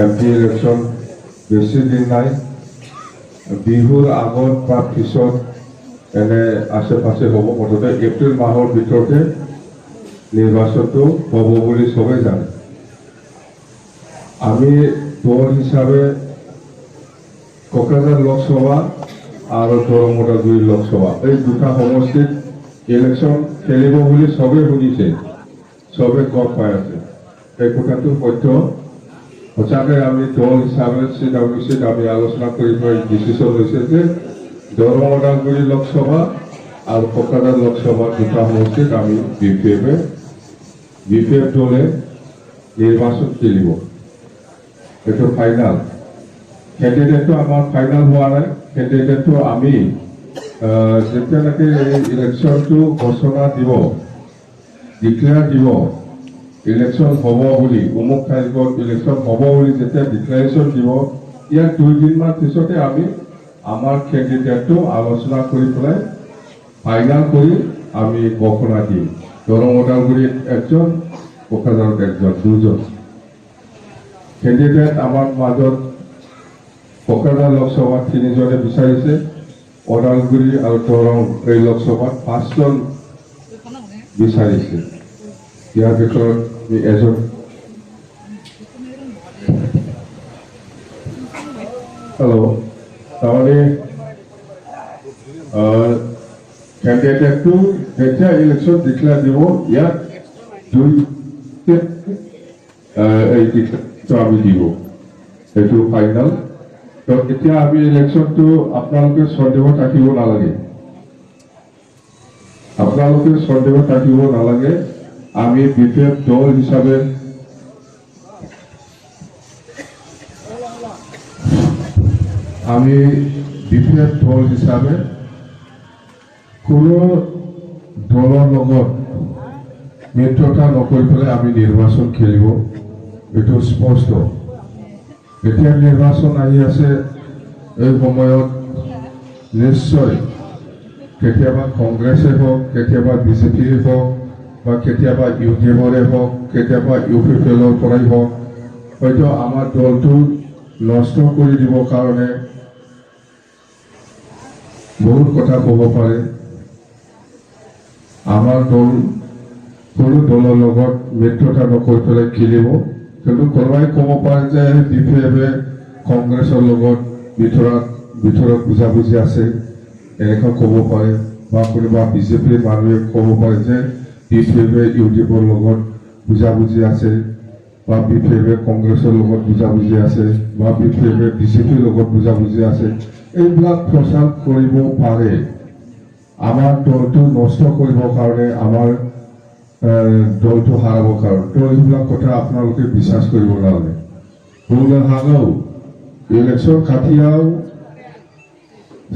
MP election বেছি দিন নাই, বিহুৰ আগত বা পিছত এনে আশে পাশে হ'ব। মুঠতে এপ্ৰিল মাহৰ ভিতৰতে নিৰ্বাচনটো হ'ব বুলি চবেই জানে। আমি দল হিচাপে কোকৰাঝাৰ লোকসভা আৰু দৰং-মতাগুৰি লোকসভা এই দুটা সমষ্টিত ইলেকশ্যন খেলিব বুলি চবেই শুনিছে, চবে গম পাই আছে। এই কথাটো সত্য। সঁচাকৈ আমি দল হিচাপে চিট আমি আলোচনা কৰি ডিচিশ্যন লৈছে যে দৰং-মতাগুৰি লোকসভা আৰু কোকৰাঝাৰ লোকসভা দুটা সমষ্টিত আমি বিপিএফ দলে নিৰ্বাচন খেলিব। এইটো ফাইনাল। কেণ্ডিডেটটো আমাৰ ফাইনাল হোৱা নাই। কেণ্ডিডেটটো আমি যেতিয়ালৈকে এই ইলেকশ্যনটো ঘোষণা দিব, ডিক্লেয়াৰ দিব, ইলেকশ্যন হ'ব বুলি, অমুক তাৰিখত ইলেকশ্যন হ'ব বুলি যেতিয়া ডিক্লেৰেশ্যন দিব, ইয়াৰ 2 দিনমান পিছতে আমি আমাৰ কেণ্ডিডেটটো আলোচনা কৰি পেলাই ফাইনাল কৰি আমি ঘোষণা দিম। দৰং-মতাগুৰিত একজন, কোকৰাঝাৰত একজন, দুজন কেণ্ডিডেট আমাৰ মাজত। কোকৰাঝাৰ লোকসভাত 3জনে বিচাৰিছে, ওদালগুৰি আৰু দৰং এই লোকসভাত 5জন বিচাৰিছে। ইয়াৰ ভিতৰত এজন তাৰমানে কেণ্ডিডেটটো যেতিয়া ইলেকশ্যন ডিক্লেয়াৰ দিব, ইয়াত 2 আমি দিব, এইটো ফাইনেল। তো এতিয়া আমি ইলেকশ্যনটো আপোনালোকে সন্দেহত ৰাখিব নালাগে, আমি বিপিএফ দল হিচাপে কোনো দলৰ লগত মিত্ৰতা নকৰি পেলাই আমি নিৰ্বাচন খেলিব, এইটো স্পষ্ট। এতিয়া নিৰ্বাচন আহি আছে, এই সময়ত নিশ্চয় কেতিয়াবা কংগ্ৰেছে হওক, কেতিয়াবা বিজেপিয়ে হওক, বা কেতিয়াবা UDFৰে হওক, কেতিয়াবা UPPLৰ পৰাই হওক, হয়তো আমাৰ দলটো নষ্ট কৰি দিবৰ কাৰণে বহুত কথা ক'ব পাৰে। আমাৰ দল কোনো দলৰ লগত মিত্ৰতা নকৰি পেলাই খেলিব, কিন্তু কোনোবাই ক'ব পাৰে যে বিপিএফে কংগ্ৰেছৰ লগত ভিতৰত বুজাবুজি আছে, এনেকুৱা ক'ব পাৰে। বা কোনোবা বিজেপিৰ মানুহে ক'ব পাৰে যে বিপিএফে UDFৰ লগত বুজাবুজি আছে, বা বিপিএফে কংগ্ৰেছৰ লগত বুজাবুজি আছে, বা বিপিএফে বিজেপিৰ লগত বুজাবুজি আছে। এইবিলাক প্ৰচাৰ কৰিব পাৰে আমাৰ দলটো নষ্ট কৰিবৰ কাৰণে, আমাৰ দলটো হাৰাবৰ কাৰণে। তো এইবিলাক কথা আপোনালোকে বিশ্বাস কৰিব নালাগে। बुंनो हागौ इलेक्शन खाथियाव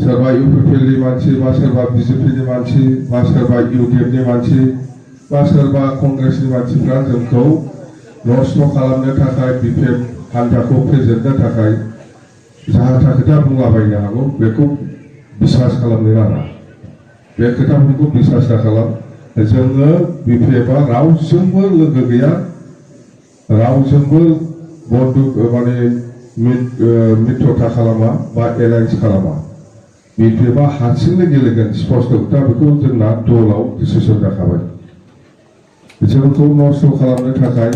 सोरबा UPPLनि मानसि, बा सोरबा BJPनि मानसि, बा सोरबा UDFनि मानसि, बा सोरबा कंग्रेसनि मानसिफ्रा जोंखौ नष्ट खालामनो थाखाय, बिपिएफ हान्जाखौ फेजेननो थाखाय जाहा खोथा बुंलाबायनो हागौ। बेखौ बिश्वास खालामनो नाङा, बे खोथाफोरखौ बिश्वास दाखालाम। जोङो बिपिएफआ रावजोंबो लोगो गैया, रावजोंबो बन्दुक माने मित्रता खालामा बा एलायन्स खालामा। बिपिएफआ हारसिंनो गेलेगोन, स्पष्ट खोथा। बेखौ जोंना दलाव डिसिसन जाखाबाय। जोंखौ नष्ट खालामनो थाखाय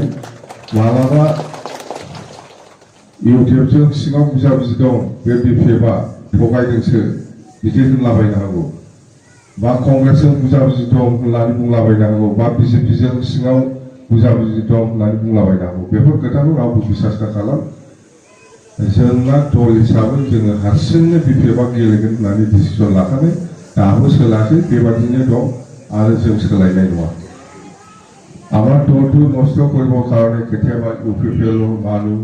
मालाबा UDFजों सिङाव बुजाबुजि दं, बे बिपिएफआ थगायदोंसो बिदि होनलाबायनो हागौ, बा कंग्रेसजों बुजाबुजि दं होननानै बुंलाबायनो हागौ, बा BJPजों सिङाव बुजाबुजि दं होननानै बुंलाबायनो हागौ। बेफोर खोथाखौ रावबो बिश्वास दाखालाम। जोंना दल हिसाबै जोङो हारसिंनो बिपिएफआ गेलेगोन होननानै डिसिसन लाखानाय, दाबो सोलायाखै, बेबादिनो दं आरो जों सोलायनाय नङा। আমাৰ দলটো নষ্ট কৰিবৰ কাৰণে কেতিয়াবা UPPL মানুহ,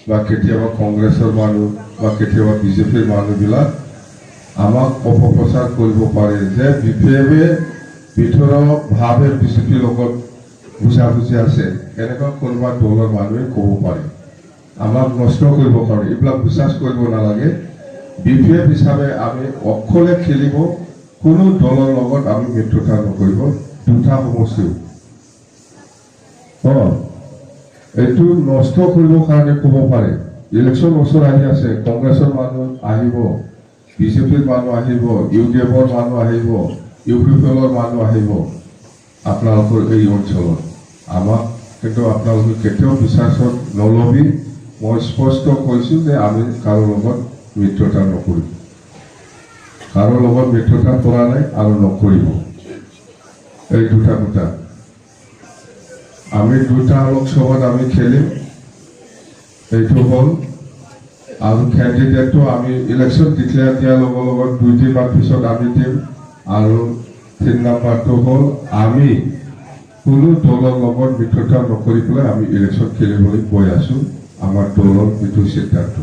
বা কেতিয়াবা কংগ্ৰেছৰ মানুহ, বা কেতিয়াবা বিজেপিৰ মানুহবিলাক আমাক অপপ্ৰচাৰ কৰিব পাৰে যে বিপিএফে ভিতৰভাৱে বিজেপিৰ লগত বুজাবুজি আছে, এনেকুৱা কোনোবা দলৰ মানুহে ক'ব পাৰে আমাক নষ্ট কৰিবৰ কাৰণে। এইবিলাক বিশ্বাস কৰিব নালাগে। বিপিএফ হিচাপে আমি অকলে খেলিব, কোনো দলৰ লগত আমি মিত্ৰতা নকৰিব। দুটা সমষ্টিও এইটো নষ্ট কৰিবৰ কাৰণে ক'ব পাৰে ইলেকশ্যন ওচৰ আহি আছে কংগ্ৰেছৰ মানুহ আহিব বিজেপিৰ মানুহ আহিব UDFৰ মানুহ আহিব UPPৰ মানুহ আহিব আপোনালোকৰ এই অঞ্চলত আমাক কিন্তু আপোনালোকে কেতিয়াও বিশ্বাসত নলবি মই স্পষ্ট কৈছোঁ যে আমি কাৰো লগত মিত্ৰতা নকৰিম কাৰো লগত মিত্ৰতা কৰা নাই আৰু নকৰিব এই দুটা কথা আমি দুটা লোকসভাত আমি খেলিম এইটো হ'ল আৰু ক্যান্ডিডেটটো আমি ইলেকশ্যন ডিক্লেয়াৰ দিয়াৰ লগে লগে 2 দিন পিছত আমি দিম আৰু 3 নম্বৰটো হ'ল আমি কোনো দলৰ লগত মিত্ৰতা নকৰি পেলাই আমি ইলেকশ্যন খেলিবলৈ গৈ আছো আমাৰ দলৰ যিটো সিদ্ধান্ত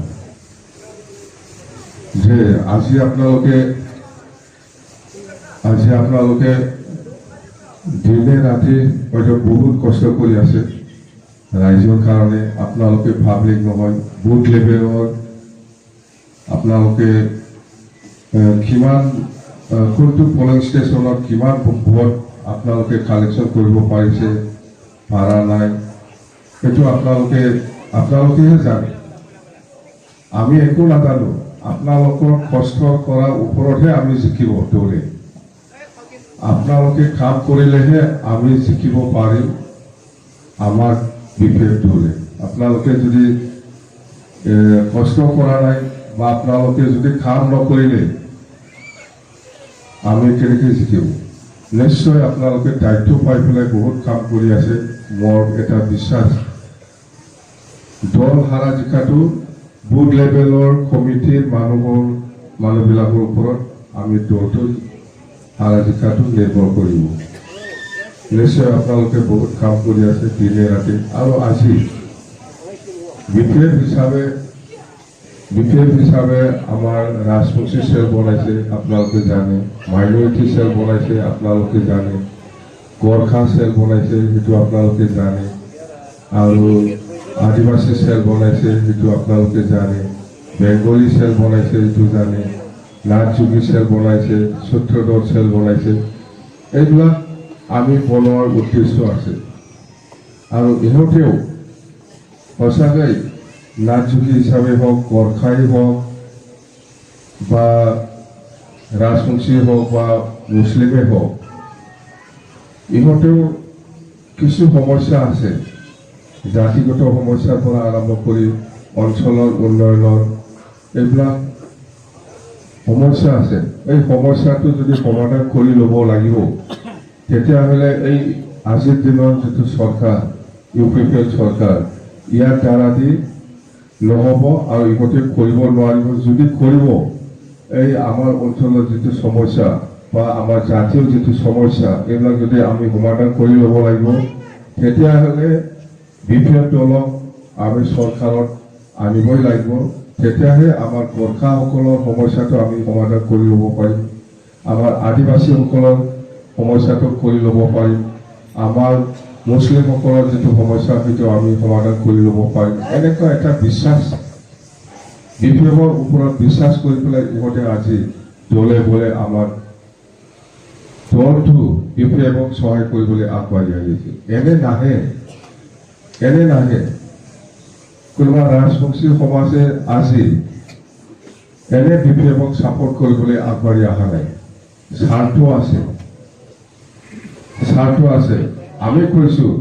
যে আজি আপোনালোকে দিনে ৰাতি হয়তো বহুত কষ্ট কৰি আছে ৰাইজৰ কাৰণে আপোনালোকে পাব্লিক নহয় বুথ লেভেলৰ আপোনালোকে কিমান কোনটো পলিং ষ্টেচনত কিমান ভোট আপোনালোকে কালেকশ্যন কৰিব পাৰিছে পাৰা নাই সেইটো আপোনালোকেহে জানে আমি একো নাজানো আপোনালোকৰ কষ্ট কৰাৰ ওপৰতহে আমি জিকিব দলে আপোনালোকে কাম কৰিলেহে আমি জিকিব পাৰিম আমাৰ বিপেক দলে আপোনালোকে যদি কষ্ট কৰা নাই বা আপোনালোকে যদি কাম নকৰিলে আমি কেনেকৈ জিকিব নিশ্চয় আপোনালোকে দায়িত্ব পাই পেলাই বহুত কাম কৰি আছে মোৰ এটা বিশ্বাস দল হাৰা জিকাটো বুথ লেভেলৰ কমিটিৰ মানুহবিলাকৰ ওপৰত আমি দলটো হাৰা জিকাটো নিৰ্ভৰ কৰিব নিশ্চয় আপোনালোকে বহুত কাম কৰি আছে দিনে ৰাতি আৰু আজি বিপেক হিচাপে আমাৰ ৰাজবংশী সেল বনাইছে আপোনালোকে জানে মাইনৰিটি সেল বনাইছে আপোনালোকে জানে গোৰ্খা সেল বনাইছে সেইটো আপোনালোকে জানে আৰু আদিবাসী সেল বনাইছে সেইটো আপোনালোকে জানে বেংগলী সেল বনাইছে সেইটো জানে নাথযোগী সেল বনাইছে সূত্ৰধৰ সেল বনাইছে এইবিলাক আমি বনোৱাৰ উদ্দেশ্য আছে আৰু ইহঁতেও সঁচাকৈ নাথযোগী হিচাপে হওক গোৰ্খাই হওক বা ৰাজবংশী হওক বা মুছলিমে হওক ইহঁতেও কিছু সমস্যা আছে জাতিগত সমস্যাৰ পৰা আৰম্ভ কৰি অঞ্চলৰ উন্নয়নৰ এইবিলাক সমস্যা আছে এই সমস্যাটো যদি সমাধান কৰি ল'ব লাগিব তেতিয়াহ'লে এই আজিৰ দিনৰ যিটো চৰকাৰ UPPৰ চৰকাৰ ইয়াৰ দ্বাৰা দি নহ'ব আৰু ইহঁতে কৰিব নোৱাৰিব যদি কৰিব এই আমাৰ অঞ্চলৰ যিটো সমস্যা বা আমাৰ জাতীয় যিটো সমস্যা এইবিলাক যদি আমি সমাধান কৰি ল'ব লাগিব তেতিয়াহ'লে বিপেক দলক আমি চৰকাৰত আনিবই লাগিব তেতিয়াহে আমাৰ গোৰ্খাসকলৰ সমস্যাটো আমি সমাধান কৰি ল'ব পাৰিম আমাৰ আদিবাসীসকলৰ সমস্যাটো কৰি ল'ব পাৰিম আমাৰ মুছলিমসকলৰ যিটো সমস্যা সেইটো আমি সমাধান কৰি ল'ব পাৰিম এনেকুৱা এটা বিশ্বাস বিপেকৰ ওপৰত বিশ্বাস কৰি পেলাই ইহঁতে আজি দলে বলে আমাৰ দলটো বিপেকক সহায় কৰিবলৈ আগবাঢ়ি আহিছে এনে নাহে কোনোবা ৰাজবংশী সমাজে আজি এনে বিপেকক ছাপোৰ্ট কৰিবলৈ আগবাঢ়ি অহা নাই স্বাৰ্থ আছে আমি কৈছোঁ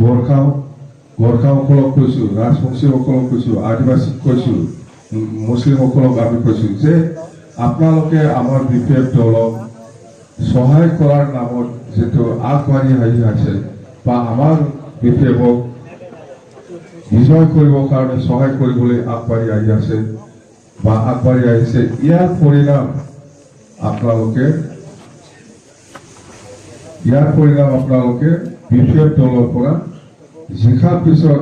গোৰ্খাসকলক কৈছোঁ ৰাজবংশীসকলক কৈছোঁ আদিবাসীক কৈছোঁ মুছলিমসকলক আমি কৈছোঁ যে আপোনালোকে আমাৰ বিপেক দলক সহায় কৰাৰ নামত যিটো আগবাঢ়ি আহি আছে বা আমাৰ বিপেকক বিজয় কৰিবৰ কাৰণে সহায় কৰিবলৈ আগবাঢ়ি আহি আছে বা আগবাঢ়ি আহিছে ইয়াৰ পৰিণাম আপোনালোকে বিপেক দলৰ পৰা জিকাৰ পিছত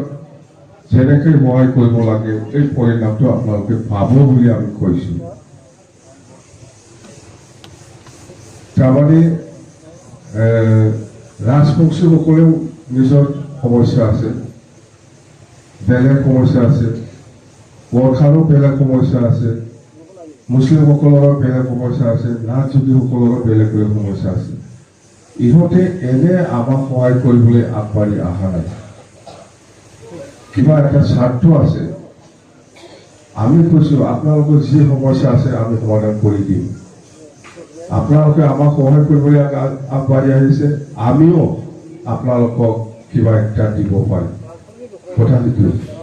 যেনেকৈ সহায় কৰিব লাগে এই পৰিণামটো আপোনালোকে পাব বুলি আমি কৈছোঁ তাৰমানে ৰাজবংশীসকলেও নিজৰ সমস্যা আছে বেলেগ সমস্যা আছে গোৰ্খাৰো বেলেগ সমস্যা আছে মুছলিমসকলৰো বেলেগ সমস্যা আছে নাথযোগীসকলৰো বেলেগ সমস্যা আছে ইহঁতে এনে আমাক সহায় কৰিবলৈ আগবাঢ়ি অহা নাই কিবা এটা স্বাৰ্থ আছে আমি কৈছো আপোনালোকৰ যি সমস্যা আছে আমি সমাধান কৰি দিম আপোনালোকে আমাক সহায় কৰিবলৈ আগবাঢ়ি আহিছে আমিও আপোনালোকক কিবা একটা দিব পাৰিম কথা সেইটো